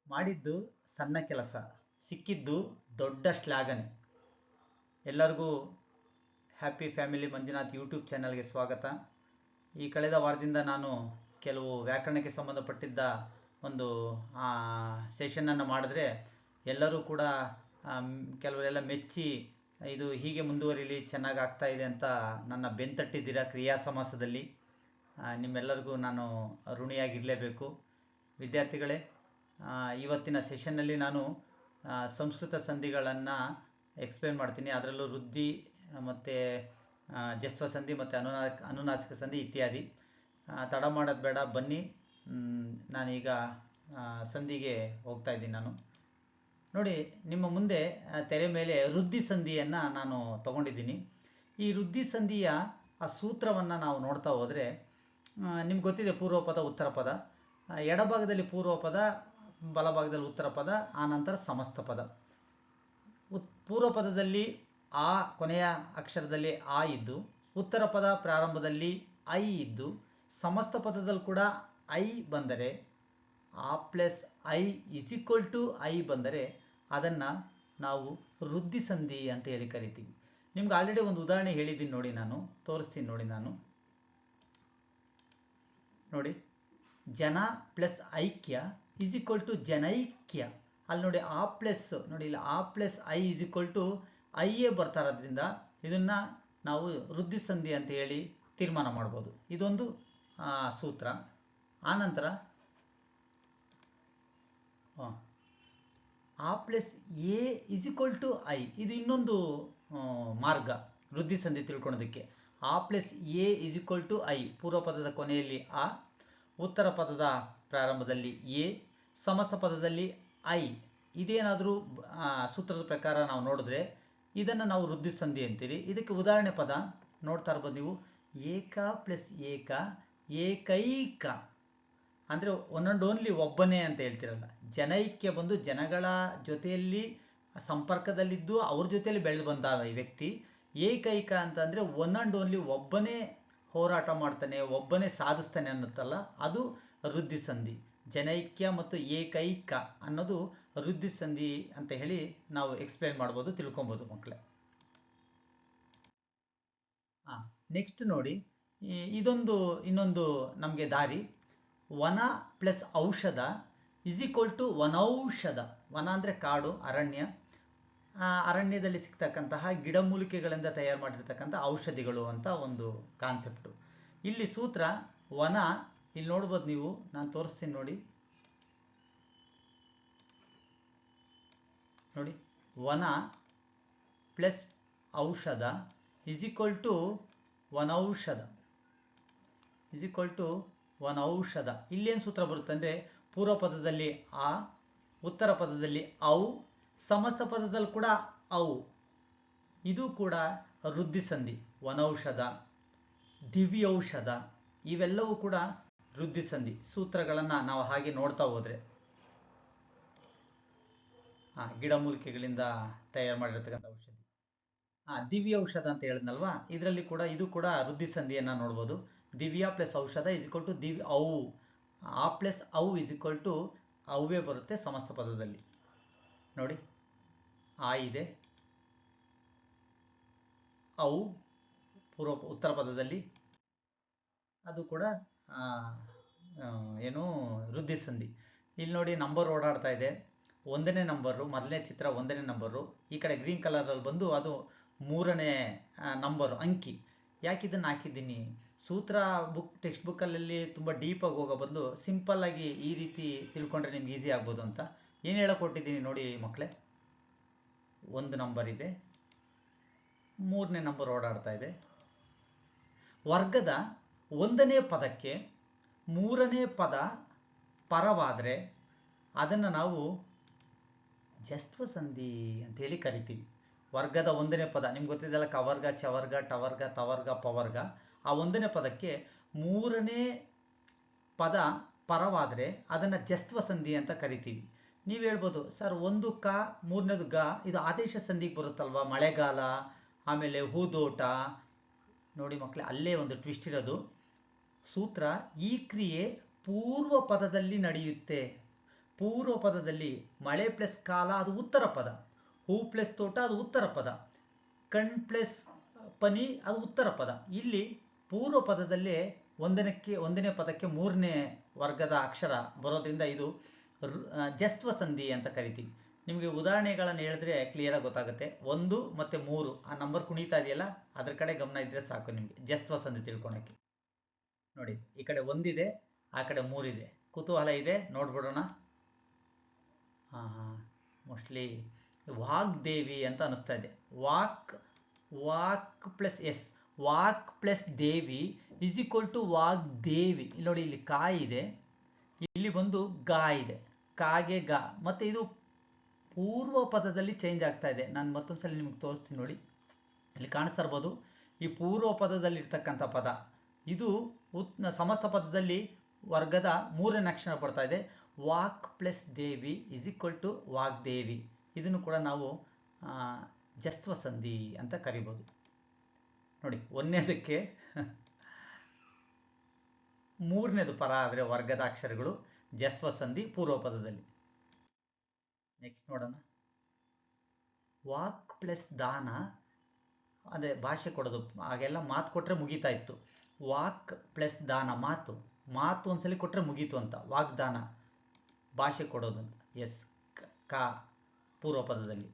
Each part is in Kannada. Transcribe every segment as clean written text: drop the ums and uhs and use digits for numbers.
ಮಾಡಿದ್ದು ಸಣ್ಣ ಕೆಲಸ, ಸಿಕ್ಕಿದ್ದು ದೊಡ್ಡ ಶ್ಲಾಘನೆ. ಎಲ್ಲರಿಗೂ ಹ್ಯಾಪಿ ಫ್ಯಾಮಿಲಿ ಮಂಜುನಾಥ್ ಯೂಟ್ಯೂಬ್ ಚಾನಲ್ಗೆ ಸ್ವಾಗತ. ಈ ಕಳೆದ ವಾರದಿಂದ ನಾನು ಕೆಲವು ವ್ಯಾಕರಣಕ್ಕೆ ಸಂಬಂಧಪಟ್ಟಿದ್ದ ಒಂದು ಸೆಷನನ್ನು ಮಾಡಿದ್ರೆ ಎಲ್ಲರೂ ಕೂಡ ಕೆಲವರೆಲ್ಲ ಮೆಚ್ಚಿ ಇದು ಹೀಗೆ ಮುಂದುವರಿಲಿ, ಚೆನ್ನಾಗಿ ಆಗ್ತಾ ಇದೆ ಅಂತ ನನ್ನ ಬೆಂತಟ್ಟಿದ್ದೀರಾ ಕ್ರಿಯಾ ಸಮಾಸದಲ್ಲಿ. ನಿಮ್ಮೆಲ್ಲರಿಗೂ ನಾನು ಋಣಿಯಾಗಿರಲೇಬೇಕು. ವಿದ್ಯಾರ್ಥಿಗಳೇ, ಇವತ್ತಿನ ಸೆಷನ್ನಲ್ಲಿ ನಾನು ಸಂಸ್ಕೃತ ಸಂಧಿಗಳನ್ನು ಎಕ್ಸ್ಪ್ಲೇನ್ ಮಾಡ್ತೀನಿ. ಅದರಲ್ಲೂ ವೃದ್ಧಿ ಮತ್ತು ಜಸ್ವ ಸಂಧಿ ಮತ್ತು ಅನುನಾಸಿಕ ಸಂಧಿ ಇತ್ಯಾದಿ. ತಡ ಮಾಡೋದು ಬೇಡ, ಬನ್ನಿ. ನಾನೀಗ ಸಂಧಿಗೆ ಹೋಗ್ತಾ ಇದ್ದೀನಿ. ನಾನು ನೋಡಿ, ನಿಮ್ಮ ಮುಂದೆ ತೆರೆ ಮೇಲೆ ವೃದ್ಧಿ ಸಂಧಿಯನ್ನು ನಾನು ತಗೊಂಡಿದ್ದೀನಿ. ಈ ವೃದ್ಧಿ ಸಂಧಿಯ ಆ ಸೂತ್ರವನ್ನು ನಾವು ನೋಡ್ತಾ ಹೋದರೆ ನಿಮ್ಗೆ ಗೊತ್ತಿದೆ, ಪೂರ್ವಪದ ಉತ್ತರ ಪದ, ಎಡಭಾಗದಲ್ಲಿ ಪೂರ್ವಪದ, ಬಲಭಾಗದಲ್ಲಿ ಉತ್ತರ ಪದ, ಆನಂತರ ಸಮಸ್ತ ಪದ. ಪೂರ್ವಪದದಲ್ಲಿ ಆ ಕೊನೆಯ ಅಕ್ಷರದಲ್ಲಿ ಆ ಇದ್ದು, ಉತ್ತರ ಪದ ಪ್ರಾರಂಭದಲ್ಲಿ ಐ ಇದ್ದು, ಸಮಸ್ತ ಪದದಲ್ಲಿ ಕೂಡ ಐ ಬಂದರೆ, ಆ ಪ್ಲಸ್ ಐ ಇಸ್ ಈಕ್ವಲ್ ಟು ಐ ಬಂದರೆ ಅದನ್ನು ನಾವು ವೃದ್ಧಿ ಸಂಧಿ ಅಂತ ಹೇಳಿ ಕರಿತೀವಿ. ನಿಮ್ಗೆ ಆಲ್ರೆಡಿ ಒಂದು ಉದಾಹರಣೆ ಹೇಳಿದ್ದೀನಿ ನೋಡಿ, ನಾನು ತೋರಿಸ್ತೀನಿ ನೋಡಿ. ನೋಡಿ, ಜನ ಪ್ಲಸ್ ಐಕ್ಯ ಇಸ್ ಈಕ್ವಲ್ ಟು ಜನೈಕ್ಯ. ಅಲ್ಲಿ ನೋಡಿ, ಆ ಪ್ಲಸ್ ನೋಡಿ, ಇಲ್ಲಿ ಆ ಪ್ಲಸ್ ಐ ಇಸ್ ಈಕ್ವಲ್ ಟು ಐ ಎ ಬರ್ತಾ ಇರೋದ್ರಿಂದ ಇದನ್ನು ನಾವು ವೃದ್ಧಿ ಸಂಧಿ ಅಂತ ಹೇಳಿ ತೀರ್ಮಾನ ಮಾಡ್ಬೋದು. ಇದೊಂದು ಸೂತ್ರ. ಆನಂತರ ಆ ಪ್ಲಸ್ ಎ ಇಸ್ ಈಕ್ವಲ್ ಟು ಐ, ಇದು ಇನ್ನೊಂದು ಮಾರ್ಗ ವೃದ್ಧಿ ಸಂಧಿ ತಿಳ್ಕೊಳೋದಕ್ಕೆ. ಆ ಪ್ಲಸ್ ಎ ಇಸ್ ಈಕ್ವಲ್ ಟು ಐ, ಪೂರ್ವ ಪದದ ಕೊನೆಯಲ್ಲಿ ಆ, ಉತ್ತರ ಪದದ ಪ್ರಾರಂಭದಲ್ಲಿ ಎ, ಸಮಸ್ತ ಪದದಲ್ಲಿ ಐ. ಇದೇನಾದರೂ ಸೂತ್ರದ ಪ್ರಕಾರ ನಾವು ನೋಡಿದ್ರೆ ಇದನ್ನು ನಾವು ವೃದ್ಧಿ ಸಂಧಿ ಅಂತೀರಿ. ಇದಕ್ಕೆ ಉದಾಹರಣೆ ಪದ ನೋಡ್ತಾ ಇರ್ಬೋದು ನೀವು. ಏಕ ಪ್ಲಸ್ ಏಕ ಏಕೈಕ, ಅಂದರೆ ಒನ್ ಆ್ಯಂಡ್ ಓನ್ಲಿ ಒಬ್ಬನೇ ಅಂತ ಹೇಳ್ತಿರಲ್ಲ. ಜನೈಕ್ಯ ಬಂದು ಜನಗಳ ಜೊತೆಯಲ್ಲಿ ಸಂಪರ್ಕದಲ್ಲಿದ್ದು ಅವ್ರ ಜೊತೆಯಲ್ಲಿ ಬೆಳೆದು ಬಂದ ಈ ವ್ಯಕ್ತಿ. ಏಕೈಕ ಅಂತಂದರೆ ಒನ್ ಆ್ಯಂಡ್ ಓನ್ಲಿ ಒಬ್ಬನೇ ಹೋರಾಟ ಮಾಡ್ತಾನೆ, ಒಬ್ಬನೇ ಸಾಧಿಸ್ತಾನೆ ಅನ್ನುತ್ತಲ್ಲ, ಅದು ವೃದ್ಧಿ ಸಂಧಿ. ಜನೈಕ್ಯ ಮತ್ತು ಏಕೈಕ ಅನ್ನೋದು ವೃದ್ಧಿ ಸಂಧಿ ಅಂತ ಹೇಳಿ ನಾವು ಎಕ್ಸ್ಪ್ಲೇನ್ ಮಾಡ್ಬೋದು, ತಿಳ್ಕೊಬೋದು ಮಕ್ಕಳೇ. ನೆಕ್ಸ್ಟ್ ನೋಡಿ, ಇನ್ನೊಂದು ನಮಗೆ ದಾರಿ. ವನ ಪ್ಲಸ್ ಔಷಧ ಇಸ್ ಈಕ್ವಲ್ ಟು ವನೌಷಧ. ವನ ಅಂದರೆ ಕಾಡು, ಅರಣ್ಯ. ಅರಣ್ಯದಲ್ಲಿ ಸಿಗ್ತಕ್ಕಂತಹ ಗಿಡಮೂಲಿಕೆಗಳಿಂದ ತಯಾರು ಮಾಡಿರ್ತಕ್ಕಂಥ ಔಷಧಿಗಳು ಅಂತ ಒಂದು ಕಾನ್ಸೆಪ್ಟು. ಇಲ್ಲಿ ಸೂತ್ರ ವನ, ಇಲ್ಲಿ ನೋಡ್ಬೋದು ನೀವು, ನಾನು ತೋರಿಸ್ತೀನಿ ನೋಡಿ. ನೋಡಿ, ವನ ಪ್ಲಸ್ ಔಷಧ ಇಸ್ ಈಕ್ವಲ್ ಟು ವನೌಷಧ, ಇಸ್ ಈಕ್ವಲ್ ಟು ವನೌಷಧ. ಇಲ್ಲೇನು ಸೂತ್ರ ಬರುತ್ತೆ ಅಂದರೆ, ಪೂರ್ವ ಪದದಲ್ಲಿ ಆ, ಉತ್ತರ ಪದದಲ್ಲಿ ಔ, ಸಮಸ್ತ ಪದದಲ್ಲಿ ಕೂಡ ಔ. ಇದು ಕೂಡ ವೃದ್ಧಿ ಸಂಧಿ. ವನೌಷಧ, ದಿವ್ಯೌಷಧ, ಇವೆಲ್ಲವೂ ಕೂಡ ವೃದ್ಧಿ ಸಂಧಿ ಸೂತ್ರಗಳನ್ನು ನಾವು ಹಾಗೆ ನೋಡ್ತಾ ಹೋದರೆ. ಗಿಡಮೂಲಿಕೆಗಳಿಂದ ತಯಾರು ಮಾಡಿರ್ತಕ್ಕಂಥ ಔಷಧಿ. ದಿವ್ಯ ಔಷಧ ಅಂತ ಹೇಳಿದ್ನಲ್ವಾ, ಇದರಲ್ಲಿ ಕೂಡ ಇದು ಕೂಡ ವೃದ್ಧಿ ಸಂಧಿಯನ್ನು ನೋಡ್ಬೋದು. ದಿವ್ಯ ಪ್ಲಸ್ ಔಷಧ ಇಸ್ ಈಕ್ವಲ್ ಟು ದಿವ್ಯ ಔ. ಆ ಪ್ಲಸ್ ಔ ಇಸ್ ಈಕ್ವಲ್ ಟು ಔವೇ ಬರುತ್ತೆ ಸಮಸ್ತ ಪದದಲ್ಲಿ. ನೋಡಿ, ಆ ಇದೆ, ಔ ಉತ್ತರ ಪದದಲ್ಲಿ, ಅದು ಕೂಡ ಏನು ವೃದ್ಧಿ ಸಂಧಿ. ಇಲ್ಲಿ ನೋಡಿ, ನಂಬರ್ ಓಡಾಡ್ತಾ ಇದೆ. 1ನೇ ನಂಬರು, ಮೊದಲನೇ ಚಿತ್ರ 1ನೇ ನಂಬರು. ಈ ಕಡೆ ಗ್ರೀನ್ ಕಲರಲ್ಲಿ ಬಂದು ಅದು 3ನೇ ನಂಬರು, ಅಂಕಿ. ಯಾಕೆ ಇದನ್ನು ಹಾಕಿದ್ದೀನಿ? ಸೂತ್ರ ಟೆಕ್ಸ್ಟ್ ಬುಕ್ಕಲ್ಲಿ ತುಂಬ ಡೀಪಾಗಿ ಹೋಗೋ ಬದಲು ಸಿಂಪಲ್ಲಾಗಿ ಈ ರೀತಿ ತಿಳ್ಕೊಂಡ್ರೆ ನಿಮ್ಗೆ ಈಸಿ ಆಗ್ಬೋದು ಅಂತ ಏನು ಹೇಳಿಕೊಟ್ಟಿದ್ದೀನಿ ನೋಡಿ ಮಕ್ಕಳೇ. 1 ನಂಬರ್ ಇದೆ, 3ನೇ ನಂಬರ್ ಓಡಾಡ್ತಾ ಇದೆ. ವರ್ಗದ 1ನೇ ಪದಕ್ಕೆ 3ನೇ ಪದ ಪರವಾದರೆ ಅದನ್ನು ನಾವು ಜಸ್ತ್ವ ಸಂಧಿ ಅಂತೇಳಿ ಕರಿತೀವಿ. ವರ್ಗದ 1ನೇ ಪದ ನಿಮ್ಗೆ ಗೊತ್ತಿದೆಯಲ್ಲ, ಕವರ್ಗ, ಚವರ್ಗ, ಟವರ್ಗ, ತವರ್ಗ, ಪವರ್ಗ. ಆ 1ನೇ ಪದಕ್ಕೆ 3ನೇ ಪದ ಪರವಾದರೆ ಅದನ್ನು ಜಸ್ತ್ವ ಸಂಧಿ ಅಂತ ಕರಿತೀವಿ. ನೀವು ಹೇಳ್ಬೋದು, ಸರ್ 1 ಕ 3ನೇದು ಗ, ಇದು ಆದೇಶ ಸಂಧಿಗೆ ಬರುತ್ತಲ್ವ, ಮಳೆಗಾಲ, ಆಮೇಲೆ ಹೂದೋಟ. ನೋಡಿ ಮಕ್ಕಳೇ, ಅಲ್ಲೇ ಒಂದು ಟ್ವಿಸ್ಟ್ ಇರೋದು. ಸೂತ್ರ, ಈ ಕ್ರಿಯೆ ಪೂರ್ವ ಪದದಲ್ಲಿ ನಡೆಯುತ್ತೆ. ಪೂರ್ವ ಪದದಲ್ಲಿ ಮಳೆ ಪ್ಲಸ್ ಕಾಲ ಅದು ಉತ್ತರ ಪದ, ಹೂ ಪ್ಲಸ್ ತೋಟ ಅದು ಉತ್ತರ ಪದ, ಕಣ್ ಪ್ಲಸ್ ಪನಿ ಅದು ಉತ್ತರ ಪದ. ಇಲ್ಲಿ ಪೂರ್ವ ಪದದಲ್ಲಿ ಒಂದನೇ ಪದಕ್ಕೆ ಮೂರನೇ ವರ್ಗದ ಅಕ್ಷರ ಬರೋದ್ರಿಂದ ಇದು ಜಸ್ತ್ವ ಸಂಧಿ ಅಂತ ಕರಿತೀವಿ. ನಿಮಗೆ ಉದಾಹರಣೆಗಳನ್ನು ಹೇಳಿದ್ರೆ ಕ್ಲಿಯರಾಗಿ ಗೊತ್ತಾಗುತ್ತೆ. 1 ಮತ್ತು 3 ಆ ನಂಬರ್ ಕುಣಿತಾ ಇದೆಯಲ್ಲ, ಅದ್ರ ಕಡೆ ಗಮನ ಇದ್ರೆ ಸಾಕು ನಿಮಗೆ ಜಸ್ತ್ವ ಸಂಧಿ ತಿಳ್ಕೊಳಕ್ಕೆ. ನೋಡಿ, ಈ ಕಡೆ 1 ಇದೆ, ಆ ಕಡೆ 3 ಇದೆ. ಕುತೂಹಲ ಇದೆ, ನೋಡ್ಬಿಡೋಣ. ಮೋಸ್ಟ್ಲಿ ವಾಗ್ದೇವಿ ಅಂತ ಅನಿಸ್ತಾ ಇದೆ. ವಾಕ್ ಪ್ಲಸ್ ಎಸ್, ವಾಕ್ ಪ್ಲಸ್ ದೇವಿ ಇಸ್ ಈಕ್ವಲ್ ಟು ವಾಗ್ದೇವಿ. ಇಲ್ಲಿ ನೋಡಿ, ಇಲ್ಲಿ ಕಾ ಇದೆ, ಇಲ್ಲಿ ಬಂದು ಗಾ ಇದೆ, ಕಾಗೆ ಗಾ. ಮತ್ತು ಇದು ಪೂರ್ವ ಪದದಲ್ಲಿ ಚೇಂಜ್ ಆಗ್ತಾ ಇದೆ. ನಾನು ಮತ್ತೊಂದ್ಸಲ ನಿಮಗೆ ತೋರಿಸ್ತೀನಿ ನೋಡಿ. ಇಲ್ಲಿ ಕಾಣಿಸ್ತಾ ಇರ್ಬೋದು, ಈ ಪೂರ್ವ ಪದದಲ್ಲಿರ್ತಕ್ಕಂಥ ಪದ ಇದು ಸಮಸ್ತ ಪದದಲ್ಲಿ ವರ್ಗದ ಮೂರನೇ ಅಕ್ಷರ ಬರ್ತಾ ಇದೆ. ವಾಕ್ ಪ್ಲಸ್ ದೇವಿ ಇಸ್ ಈಕ್ವಲ್ ಟು ವಾಗ್ದೇವಿ. ಇದನ್ನು ಕೂಡ ನಾವು ಜಸ್ತ್ವ ಸಂಧಿ ಅಂತ ಕರಿಬೋದು. ನೋಡಿ, ಒಂದನೇದಕ್ಕೆ ಮೂರನೇದು ಪರ ಆದರೆ ವರ್ಗದ ಅಕ್ಷರಗಳು ಜಸ್ತ್ವ ಸಂಧಿ ಪೂರ್ವ ಪದದಲ್ಲಿ. ನೆಕ್ಸ್ಟ್ ನೋಡೋಣ. ವಾಕ್ ಪ್ಲಸ್ ದಾನ, ಅದೇ ಭಾಷೆ ಕೊಡೋದು. ಹಾಗೆಲ್ಲ ಮಾತು ಕೊಟ್ಟರೆ ಮುಗೀತಾ ಇತ್ತು. ವಾಕ್ ಪ್ಲಸ್ ದಾನ, ಮಾತು ಒಂದ್ಸಲಿ ಕೊಟ್ಟರೆ ಮುಗೀತು ಅಂತ. ವಾಗ್ದಾನ ಭಾಷೆ ಕೊಡೋದು ಅಂತ. ಎಸ್, ಕಾ ಪೂರ್ವ ಪದದಲ್ಲಿ.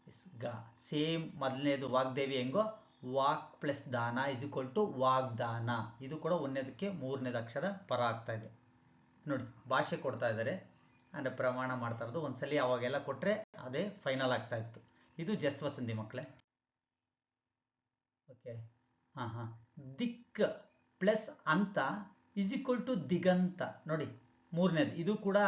ಎಸ್, ಗಾ. ಸೇಮ್ ಮೊದಲನೇದು ವಾಗ್ದೇವಿ ಹೆಂಗೋ, ವಾಕ್ ಪ್ಲಸ್ ದಾನ ಇಸ್ ಈಕ್ವಲ್ ಟು ವಾಗ್ದಾನ. ಇದು ಕೂಡ ಒಂದನೇದಕ್ಕೆ ಮೂರನೇದು ಅಕ್ಷರ ಪರ ಆಗ್ತಾ ಇದೆ. ನೋಡಿ, ಭಾಷೆ ಕೊಡ್ತಾ ಇದ್ದಾರೆ ಅಂದರೆ ಪ್ರಮಾಣ ಮಾಡ್ತಾ ಇರೋದು. ಒಂದ್ಸಲಿ ಅವಾಗೆಲ್ಲ ಕೊಟ್ಟರೆ ಅದೇ ಫೈನಲ್ ಆಗ್ತಾ ಇತ್ತು. ಇದು ಜಸ್ತ್ವ ಸಂಧಿ ಮಕ್ಕಳೇ. ಓಕೆ. ದಿಕ್ ಪ್ಲಸ್ ಅಂತ ಇಸ್ ಈಕ್ವಲ್ ಟು ದಿಗಂತ. ನೋಡಿ, ಮೂರನೇದು, ಇದು ಕೂಡ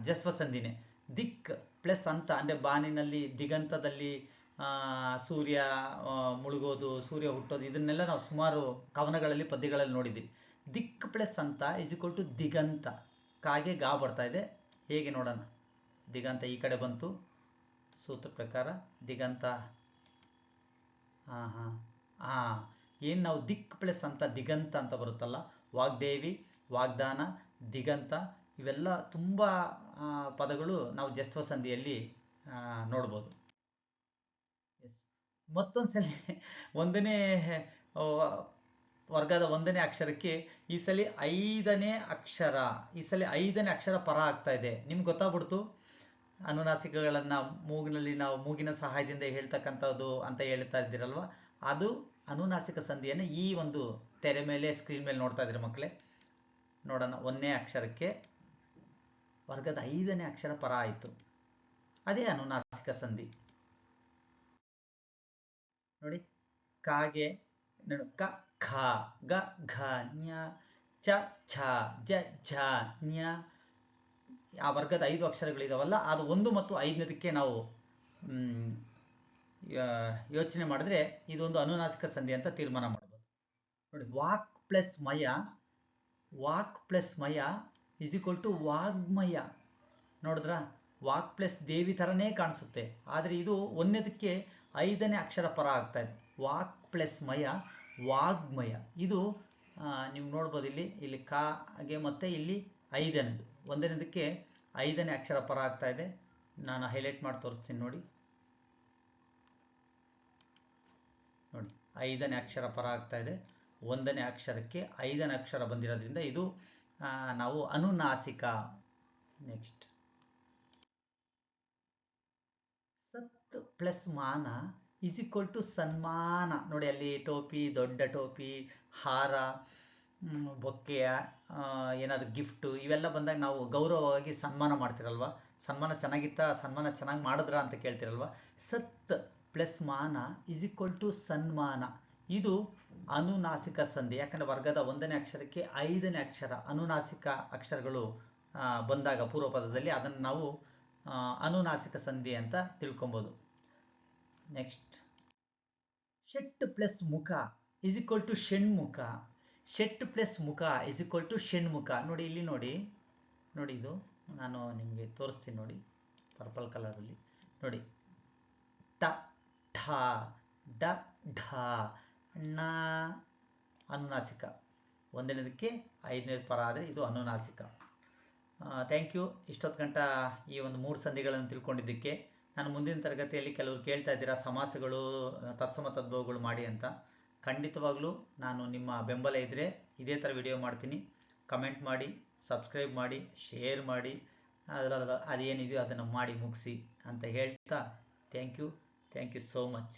ಜಸ್ತ್ವ ಸಂಧಿನೇ. ದಿಕ್ ಪ್ಲಸ್ ಅಂತ ಅಂದರೆ ಬಾನಿನಲ್ಲಿ ದಿಗಂತದಲ್ಲಿ ಸೂರ್ಯ ಮುಳುಗೋದು, ಸೂರ್ಯ ಹುಟ್ಟೋದು, ಇದನ್ನೆಲ್ಲ ನಾವು ಸುಮಾರು ಕವನಗಳಲ್ಲಿ ಪದ್ಯಗಳಲ್ಲಿ ನೋಡಿದ್ದೀವಿ. ದಿಕ್ ಪ್ಲಸ್ ಅಂತ ಇಸ್ ಈಕ್ವಲ್ ಟು ದಿಗಂತ. ಕಾಗೆ ಗಾ ಬರ್ತಾ ಇದೆ. ಹೇಗೆ ನೋಡೋಣ. ದಿಗಂತ ಈ ಕಡೆ ಬಂತು, ಸೂತ್ರ ಪ್ರಕಾರ ದಿಗಂತ. ಏನು ನಾವು ದಿಕ್ ಪ್ಲಸ್ ಅಂತ ದಿಗಂತ ಅಂತ ಬರುತ್ತಲ್ಲ, ವಾಗ್ದೇವಿ, ವಾಗ್ದಾನ, ದಿಗಂತ, ಇವೆಲ್ಲ ತುಂಬ ಪದಗಳು ನಾವು ಜಸ್ತ್ವ ಸಂಧಿಯಲ್ಲಿ ನೋಡ್ಬೋದು. ಎಸ್, ಮತ್ತೊಂದ್ಸಲಿ ಒಂದನೇ ವರ್ಗದ ಒಂದನೇ ಅಕ್ಷರಕ್ಕೆ ಈ ಸಲ ಐದನೇ ಅಕ್ಷರ ಪರ ಆಗ್ತಾ ಇದೆ. ನಿಮ್ಗೆ ಗೊತ್ತಾಗ್ಬಿಡ್ತು. ಅನುನಾಸಿಕಗಳನ್ನು ಮೂಗಿನ ಸಹಾಯದಿಂದ ಹೇಳ್ತಕ್ಕಂಥದ್ದು ಅಂತ ಹೇಳ್ತಾ ಇದ್ದೀರಲ್ವ, ಅದು ಅನುನಾಸಿಕ ಸಂಧಿಯನ್ನು ಈ ಒಂದು ತೆರೆ ಮೇಲೆ, ಸ್ಕ್ರೀನ್ ಮೇಲೆ ನೋಡ್ತಾ ಇದ್ದೀರಿ ಮಕ್ಕಳೇ. ನೋಡೋಣ. ಒಂದನೇ ಅಕ್ಷರಕ್ಕೆ ವರ್ಗದ ಐದನೇ ಅಕ್ಷರ ಪರ ಆಯಿತು, ಅದೇ ಅನುನಾಸಿಕ ಸಂಧಿ. ನೋಡಿ, ಕಾಗೆ ಕ ಖ, ಗ ಘ, ಜ್ಞ, ಚ ಛ, ಜ ಝ, ಜ್ಞ. ಆ ವರ್ಗದ 5 ಅಕ್ಷರಗಳಿದಾವಲ್ಲ, ಅದು 1 ಮತ್ತು 5ನೇದಕ್ಕೆ ನಾವು ಯೋಚನೆ ಮಾಡಿದ್ರೆ ಇದೊಂದು ಅನುನಾಸಿಕ ಸಂಧಿ ಅಂತ ತೀರ್ಮಾನ ಮಾಡ್ಬೋದು. ನೋಡಿ, ವಾಕ್ ಪ್ಲಸ್ ಮಯ ಇಸ್ ಈಕ್ವಲ್ ಟು ವಾಗ್ಮಯ. ನೋಡಿದ್ರ, ವಾಕ್ ಪ್ಲಸ್ ದೇವಿ ಥರನೇ ಕಾಣಿಸುತ್ತೆ, ಆದರೆ ಇದು ಒಂದನೇದಕ್ಕೆ 5ನೇ ಅಕ್ಷರ ಪರ ಆಗ್ತಾ ಇದೆ. ವಾಕ್ ಪ್ಲಸ್ ಮಯ, ವಾಗ್ಮಯ. ಇದು ನೀವು ನೋಡ್ಬೋದು, ಇಲ್ಲಿ ಕಾಗೆ ಮತ್ತು ಇಲ್ಲಿ 5ನೇದು. ಒಂದನೇದಕ್ಕೆ 5ನೇ ಅಕ್ಷರ ಪರ ಆಗ್ತಾ ಇದೆ. ನಾನು ಹೈಲೈಟ್ ಮಾಡಿ ತೋರಿಸ್ತೀನಿ ನೋಡಿ. 5ನೇ ಅಕ್ಷರ ಪರ ಆಗ್ತಾ ಇದೆ. 1ನೇ ಅಕ್ಷರಕ್ಕೆ 5ನೇ ಅಕ್ಷರ ಬಂದಿರೋದ್ರಿಂದ ಇದು ನಾವು ಅನುನಾಸಿಕ. ನೆಕ್ಸ್ಟ್, ಸತ್ ಪ್ಲಸ್ ಮಾನ ಇಸ್ ಈಕ್ವಲ್ ಟು ಸನ್ಮಾನ. ನೋಡಿ, ಅಲ್ಲಿ ಟೋಪಿ, ದೊಡ್ಡ ಟೋಪಿ, ಹಾರ, ಬೊಕ್ಕೆಯ ಏನಾದರೂ ಗಿಫ್ಟು, ಇವೆಲ್ಲ ಬಂದಾಗ ನಾವು ಗೌರವವಾಗಿ ಸನ್ಮಾನ ಮಾಡ್ತಿರಲ್ವ. ಸನ್ಮಾನ ಚೆನ್ನಾಗಿತ್ತ, ಸನ್ಮಾನ ಚೆನ್ನಾಗಿ ಮಾಡಿದ್ರ ಅಂತ ಕೇಳ್ತಿರಲ್ವ. ಸತ್ ಪ್ಲಸ್ ಮಾನ ಇಸ್ ಈಕ್ವಲ್ ಟು ಸನ್ಮಾನ. ಇದು ಅನುನಾಸಿಕ ಸಂಧಿ. ಯಾಕಂದರೆ ವರ್ಗದ 1ನೇ ಅಕ್ಷರಕ್ಕೆ 5ನೇ ಅಕ್ಷರ ಅನುನಾಸಿಕ ಅಕ್ಷರಗಳು ಬಂದಾಗ ಪೂರ್ವ ಪದದಲ್ಲಿ ಅದನ್ನು ನಾವು ಅನುನಾಸಿಕ ಸಂಧಿ ಅಂತ ತಿಳ್ಕೊಬೋದು. ನೆಕ್ಸ್ಟ್, ಷಟ್ ಪ್ಲಸ್ ಮುಖ ಇಸ್ ಈಕ್ವಲ್ ಟು ಷಣ್ಮುಖ. ಷಟ್ ಪ್ಲಸ್ ಮುಖ ಇಸ್ ಈಕ್ವಲ್ ಟು ಷಣ್ಮುಖ. ನೋಡಿ, ಇಲ್ಲಿ ನೋಡಿ, ಇದು ನಾನು ನಿಮಗೆ ತೋರಿಸ್ತೀನಿ ನೋಡಿ, ಪರ್ಪಲ್ ಕಲರಲ್ಲಿ ನೋಡಿ. ಟ ಠ, ಡ ಢ, ಣ ಅನುನಾಸಿಕ. 1ನೇದಕ್ಕೆ 5ನೇದು ಪರ ಆದರೆ ಇದು ಅನುನಾಸಿಕ. ಥ್ಯಾಂಕ್ ಯು ಇಷ್ಟೊತ್ತು ಗಂಟ ಈ ಒಂದು 3 ಸಂಧಿಗಳನ್ನು ತಿಳ್ಕೊಂಡಿದ್ದಕ್ಕೆ. ನಾನು ಮುಂದಿನ ತರಗತಿಯಲ್ಲಿ ಕೆಲವರು ಕೇಳ್ತಾ ಇದ್ದೀರಾ ಸಮಾಸಗಳು ತತ್ಸಮ ತದ್ಭವಗಳು ಮಾಡಿ ಅಂತ. ಖಂಡಿತವಾಗ್ಲೂ ನಾನು ನಿಮ್ಮ ಬೆಂಬಲ ಇದ್ದರೆ ಇದೇ ಥರ ವಿಡಿಯೋ ಮಾಡ್ತೀನಿ. ಕಮೆಂಟ್ ಮಾಡಿ, ಸಬ್ಸ್ಕ್ರೈಬ್ ಮಾಡಿ, ಶೇರ್ ಮಾಡಿ, ಅದೇನಿದೆಯೋ ಅದನ್ನು ಮಾಡಿ ಮುಗಿಸಿ ಅಂತ ಹೇಳ್ತಾ ಥ್ಯಾಂಕ್ ಯು ಸೋ ಮಚ್.